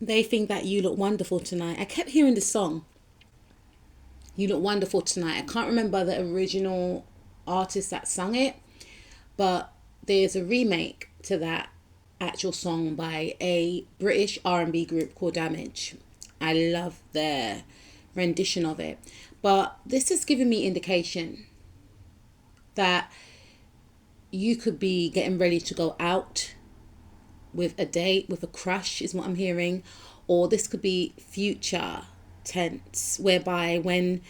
They think that you look wonderful tonight. I kept hearing the song, You Look Wonderful Tonight. I can't remember the original artist that sung it, but there's a remake to that actual song by a British R&B group called Damage. I love their rendition of it. But this has given me indication that you could be getting ready to go out with a date, with a crush, is what I'm hearing. Or this could be future tense, whereby when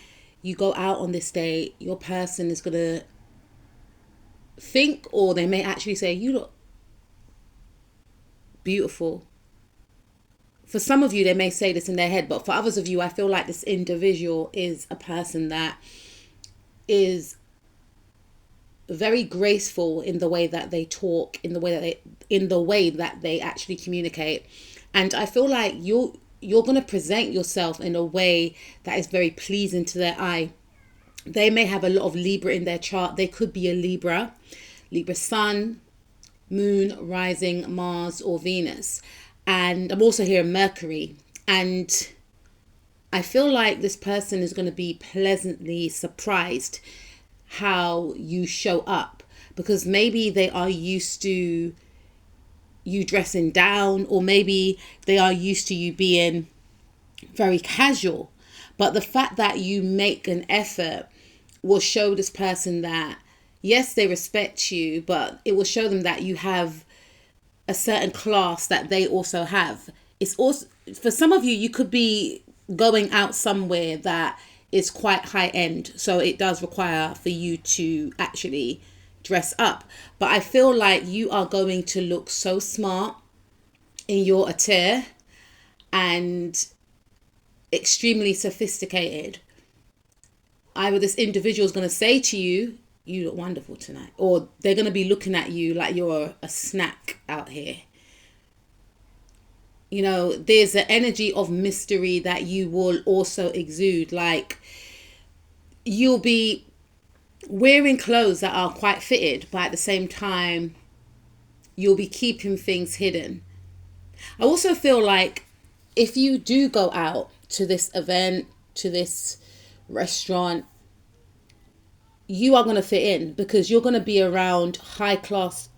you go out on this date, your person is going to think, or they may actually say, you look beautiful. For some of you, they may say this in their head, but for others of you, I feel like this individual is a person that is very graceful in the way that they talk, in the way that they actually communicate. And I feel like you're going to present yourself in a way that is very pleasing to their eye. They may have a lot of Libra in their chart. They could be a Libra sun, moon, rising, Mars, or Venus. And I'm also hearing Mercury. And I feel like this person is going to be pleasantly surprised how you show up, because maybe they are used to you dressing down, or maybe they are used to you being very casual. But the fact that you make an effort will show this person that, yes, they respect you, but it will show them that you have a certain class that they also have. It's also, for some of you, you could be going out somewhere that is quite high end. So it does require for you to actually dress up. But I feel like you are going to look so smart in your attire and extremely sophisticated. Either this individual is going to say to you, you look wonderful tonight, or they're going to be looking at you like you're a snack out here. You know, there's an energy of mystery that you will also exude. Like, you'll be wearing clothes that are quite fitted, but at the same time, you'll be keeping things hidden. I also feel like if you do go out to this event, to this restaurant, you are going to fit in, because you're going to be around high class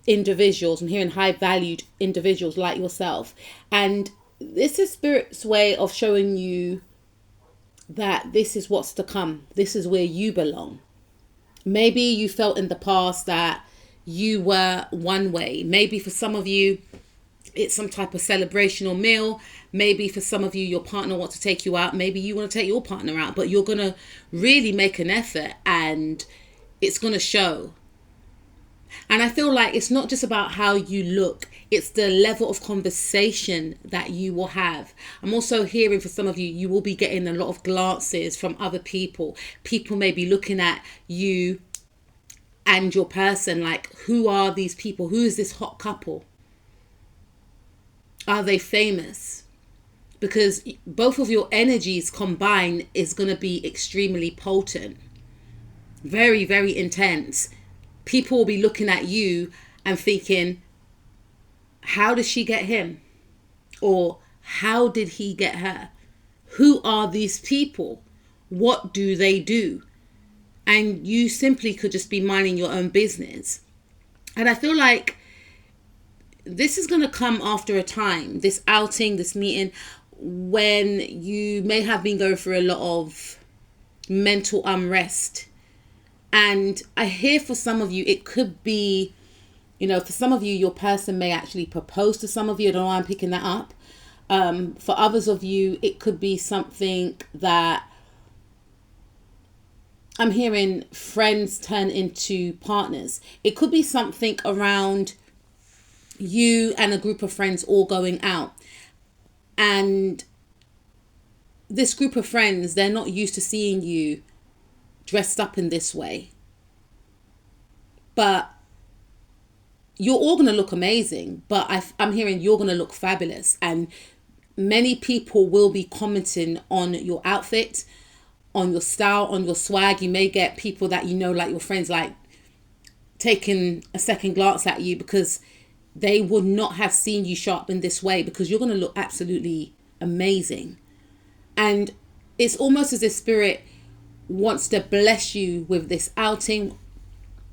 individuals. I'm hearing high valued individuals like yourself. And this is Spirit's way of showing you that this is what's to come. This is where you belong. Maybe you felt in the past that you were one way. Maybe for some of you, it's some type of celebration or meal. Maybe for some of you, your partner wants to take you out. Maybe you want to take your partner out, but you're going to really make an effort and it's going to show. And I feel like it's not just about how you look. It's the level of conversation that you will have. I'm also hearing for some of you, you will be getting a lot of glances from other people. People may be looking at you and your person like, who are these people? Who is this hot couple? Are they famous? Because both of your energies combined is going to be extremely potent. Very, very intense. People will be looking at you and thinking, how did she get him? Or how did he get her? Who are these people? What do they do? And you simply could just be minding your own business. And I feel like this is going to come after a time, this outing, this meeting, when you may have been going through a lot of mental unrest. And I hear for some of you, it could be, you know, for some of you, your person may actually propose to some of you. I don't know why I'm picking that up. For others of you, it could be something that I'm hearing friends turn into partners. It could be something around you and a group of friends all going out. And this group of friends, they're not used to seeing you dressed up in this way. But you're all going to look amazing. But I'm hearing you're going to look fabulous. And many people will be commenting on your outfit, on your style, on your swag. You may get people that you know, like your friends, like taking a second glance at you because they would not have seen you sharp in this way, because you're going to look absolutely amazing. And it's almost as if spirit wants to bless you with this outing,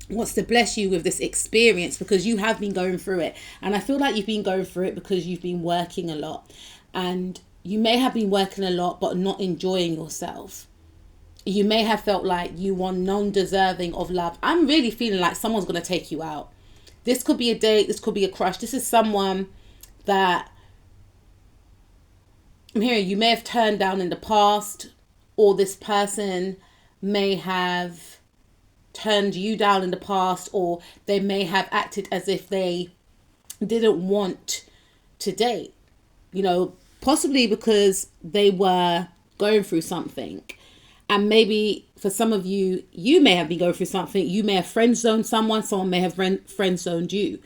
wants to bless you with this experience, because you have been going through it. And I feel like you've been going through it because you've been working a lot, and you may have been working a lot but not enjoying yourself. You may have felt like you were non-deserving of love. I'm really feeling like someone's going to take you out. This could be a date, this could be a crush. This is someone that I'm hearing you may have turned down in the past, or this person may have turned you down in the past, or they may have acted as if they didn't want to date, possibly because they were going through something. And maybe for some of you, you may have been going through something. You may have friend zoned someone may have friend zoned you.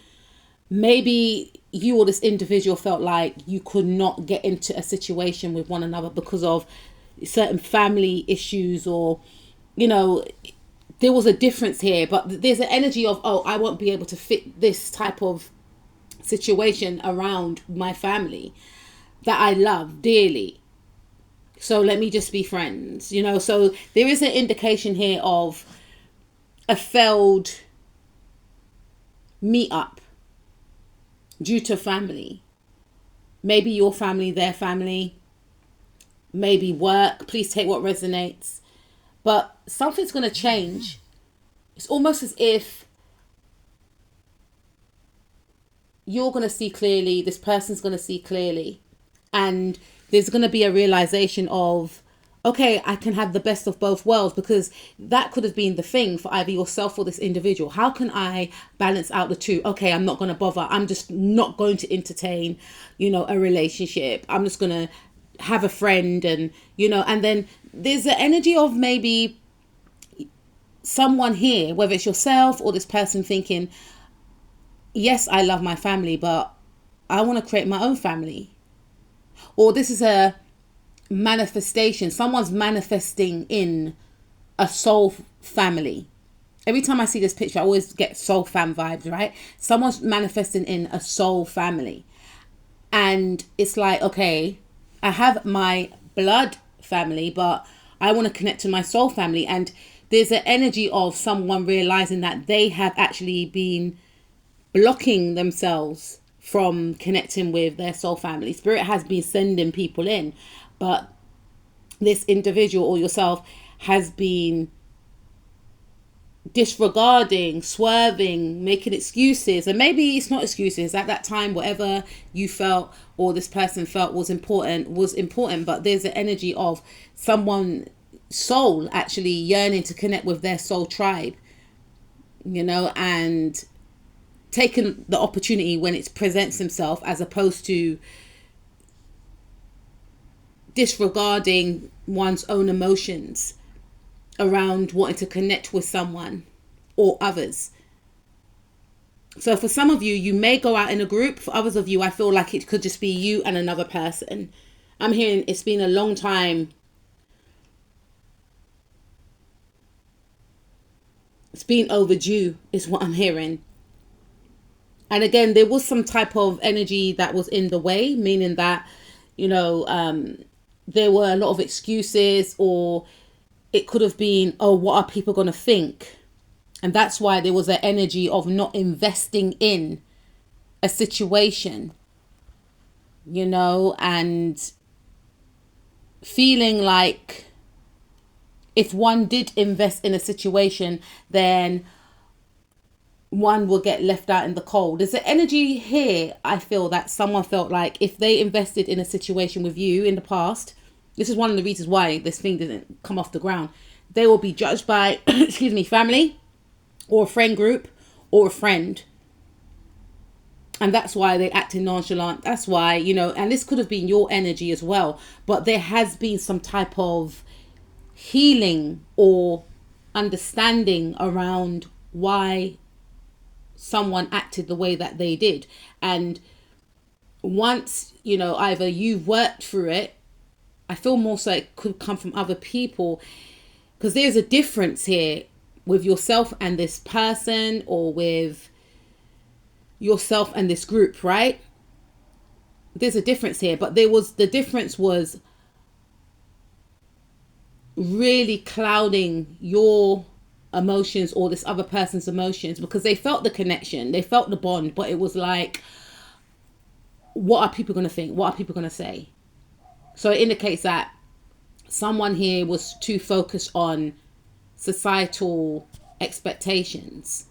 Maybe you or this individual felt like you could not get into a situation with one another because of certain family issues, or there was a difference here. But there's an energy of, I won't be able to fit this type of situation around my family that I love dearly, so let me just be friends. So there is an indication here of a failed meetup due to family. Maybe your family, their family, maybe work. Please take what resonates. But something's going to change. It's almost as if you're going to see clearly, this person's going to see clearly, and there's going to be a realization of, okay, I can have the best of both worlds, because that could have been the thing for either yourself or this individual. How can I balance out the two? Okay, I'm not going to bother. I'm just not going to entertain, a relationship. I'm just going to have a friend, and, and then there's the energy of maybe someone here, whether it's yourself or this person, thinking, yes, I love my family, but I want to create my own family. Or this is a manifestation. Someone's manifesting in a soul family. Every time I see this picture, I always get soul fam vibes, right? Someone's manifesting in a soul family. And it's like, okay, I have my blood family, but I want to connect to my soul family. And there's an energy of someone realizing that they have actually been blocking themselves from connecting with their soul family. Spirit has been sending people in, but this individual or yourself has been disregarding, swerving, making excuses. And maybe it's not excuses. At that time, whatever you felt or this person felt was important. But there's an energy of someone soul actually yearning to connect with their soul tribe, and taking the opportunity when it presents himself, as opposed to disregarding one's own emotions around wanting to connect with someone or others. So for some of you, you may go out in a group. For others of you, I feel like it could just be you and another person. I'm hearing it's been a long time. It's been overdue is what I'm hearing. And again, there was some type of energy that was in the way, meaning that, there were a lot of excuses, or it could have been, what are people going to think? And that's why there was an energy of not investing in a situation, and feeling like if one did invest in a situation, then one will get left out in the cold. There's an energy here, I feel, that someone felt like if they invested in a situation with you in the past, this is one of the reasons why this thing didn't come off the ground, they will be judged by, family or a friend group or a friend. And that's why they acted nonchalant. That's why, and this could have been your energy as well. But there has been some type of healing or understanding around why someone acted the way that they did. And once, either you've worked through it, I feel more so it could come from other people, because there's a difference here with yourself and this person, or with, yourself and this group, right? There's a difference here, but the difference was really clouding your emotions or this other person's emotions, because they felt the connection, they felt the bond, but it was like, what are people going to think? What are people going to say? So it indicates that someone here was too focused on societal expectations.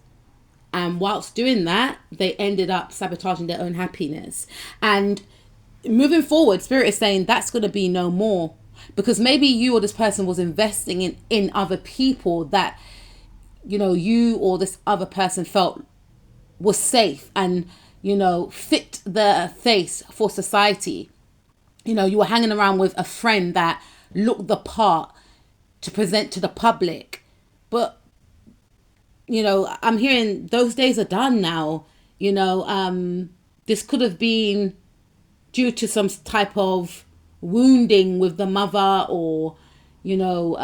And whilst doing that, they ended up sabotaging their own happiness. And moving forward, Spirit is saying that's going to be no more. Because maybe you or this person was investing in other people that, you know, you or this other person felt was safe and, you know, fit the face for society. You know, you were hanging around with a friend that looked the part to present to the public. But, you know, I'm hearing those days are done now. You know, this could have been due to some type of wounding with the mother, or, you know,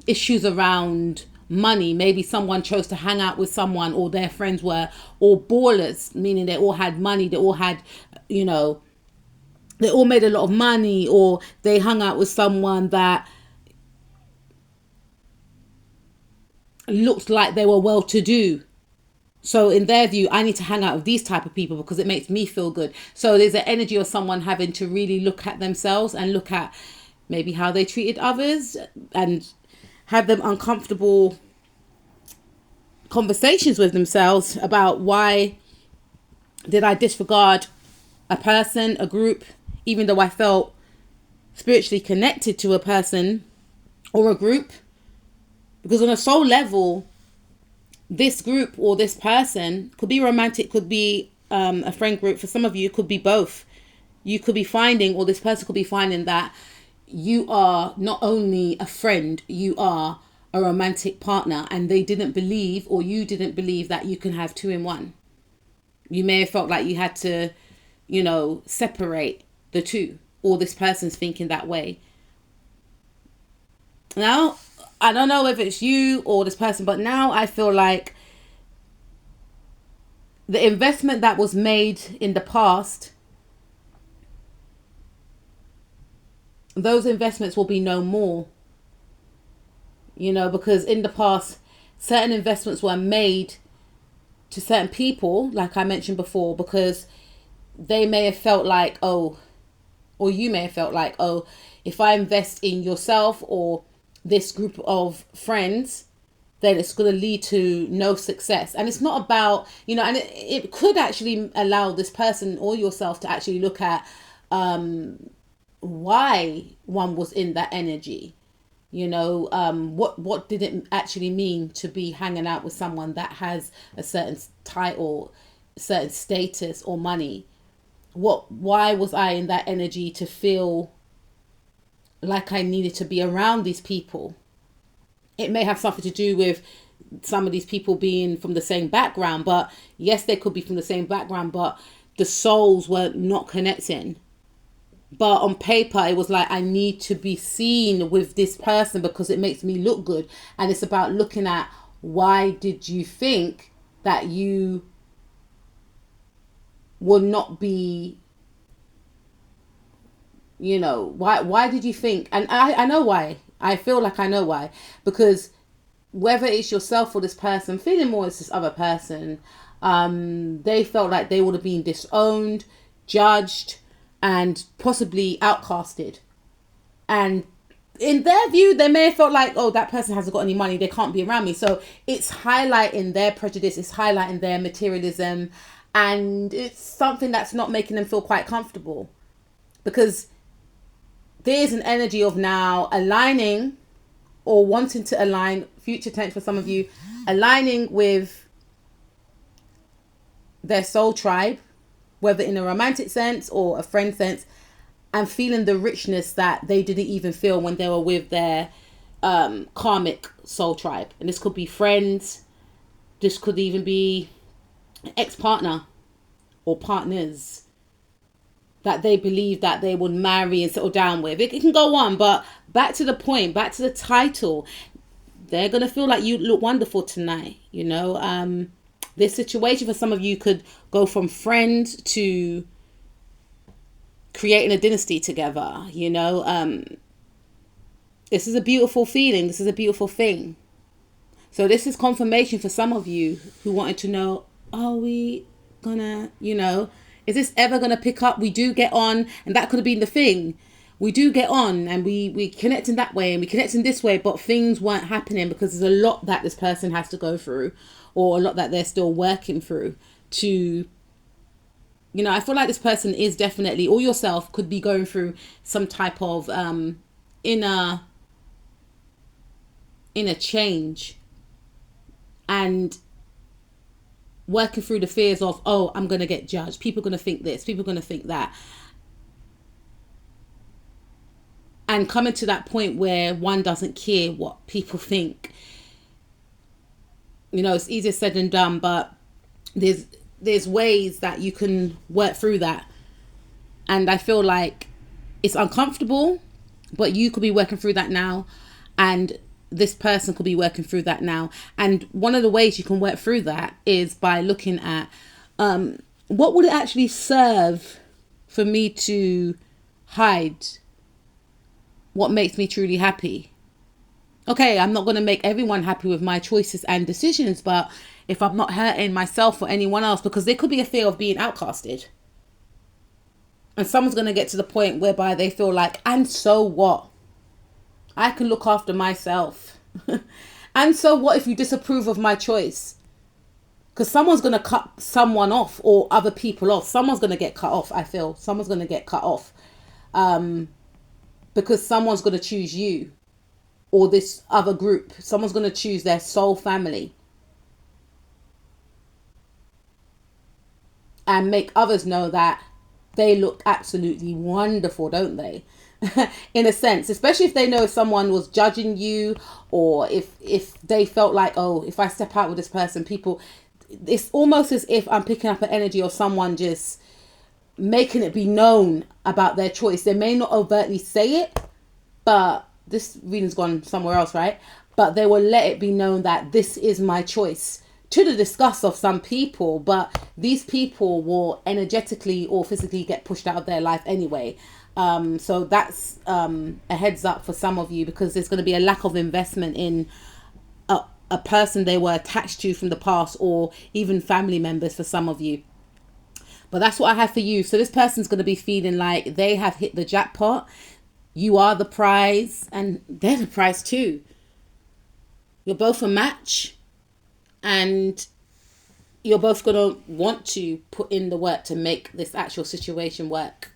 issues around money. Maybe someone chose to hang out with someone, or their friends were all ballers, meaning they all had money, they all had, you know, they all made a lot of money, or they hung out with someone that looked like they were well-to-do. So in their view, I need to hang out with these type of people because it makes me feel good. So there's an energy of someone having to really look at themselves and look at maybe how they treated others, and have them uncomfortable conversations with themselves about, why did I disregard a person, a group, even though I felt spiritually connected to a person or a group? Because on a soul level, this group or this person could be romantic, could be a friend group. For some of you, it could be both. You could be finding, or this person could be finding, that you are not only a friend, you are a romantic partner, and they didn't believe, or you didn't believe, that you can have two in one. You may have felt like you had to, you know, separate the two, or this person's thinking that way. Now, I don't know if it's you or this person, but now I feel like the investment that was made in the past, those investments will be no more. You know, because in the past, certain investments were made to certain people, like I mentioned before, because they may have felt like, oh, or you may have felt like, oh, if I invest in yourself or this group of friends, then it's going to lead to no success. And it's not about, you know, and it could actually allow this person or yourself to actually look at why one was in that energy. You know, what did it actually mean to be hanging out with someone that has a certain title, certain status or money? Why was I in that energy to feel like I needed to be around these people? It may have something to do with some of these people being from the same background, but yes, they could be from the same background, but the souls were not connecting. But on paper, it was like, I need to be seen with this person because it makes me look good. And it's about looking at, why did you think that you will not be, you know, why did you think? And I know why. I feel like I know why. Because whether it's yourself or this person, feeling more as this other person, they felt like they would have been disowned, judged, and possibly outcasted. And in their view, they may have felt like, oh, that person hasn't got any money, they can't be around me. So it's highlighting their prejudice, it's highlighting their materialism, and it's something that's not making them feel quite comfortable. Because there's an energy of now aligning, or wanting to align, future tense for some of you, aligning with their soul tribe, whether in a romantic sense or a friend sense, and feeling the richness that they didn't even feel when they were with their karmic soul tribe. And this could be friends, this could even be ex-partner or partners that they believe that they would marry and settle down with. It can go on, but back to the point, back to the title. They're going to feel like you look wonderful tonight, you know. This situation for some of you could go from friend to creating a dynasty together, you know. This is a beautiful feeling. This is a beautiful thing. So this is confirmation for some of you who wanted to know, are we gonna, you know, is this ever gonna pick up? We do get on, and that could have been the thing. We do get on, and we connect in that way, and we connect in this way, but things weren't happening because there's a lot that this person has to go through, or a lot that they're still working through to, you know, I feel like this person is definitely, or yourself could be going through some type of inner change, and working through the fears of, oh, I'm going to get judged. People are going to think this. People are going to think that. And coming to that point where one doesn't care what people think. You know, it's easier said than done, but there's ways that you can work through that. And I feel like it's uncomfortable, but you could be working through that now. And this person could be working through that now. And one of the ways you can work through that is by looking at what would it actually serve for me to hide what makes me truly happy. Okay, I'm not going to make everyone happy with my choices and decisions, but if I'm not hurting myself or anyone else, because there could be a fear of being outcasted. And someone's going to get to the point whereby they feel like, and so what? I can look after myself. And so what if you disapprove of my choice? Because someone's going to cut someone off, or other people off. Someone's going to get cut off, I feel. Someone's going to get cut off. Because someone's going to choose you, or this other group. Someone's going to choose their soul family. And make others know that they look absolutely wonderful, don't they? In a sense, especially if they know if someone was judging you, or if they felt like, oh, if I step out with this person, people, it's almost as if I'm picking up an energy of someone just making it be known about their choice. They may not overtly say it, but this reading's gone somewhere else, right? But they will let it be known that this is my choice, to the disgust of some people, but these people will energetically or physically get pushed out of their life anyway. So that's a heads up for some of you, because there's going to be a lack of investment in a person they were attached to from the past, or even family members for some of you. But that's what I have for you. So this person's going to be feeling like they have hit the jackpot. You are the prize, and they're the prize too. You're both a match, and you're both going to want to put in the work to make this actual situation work.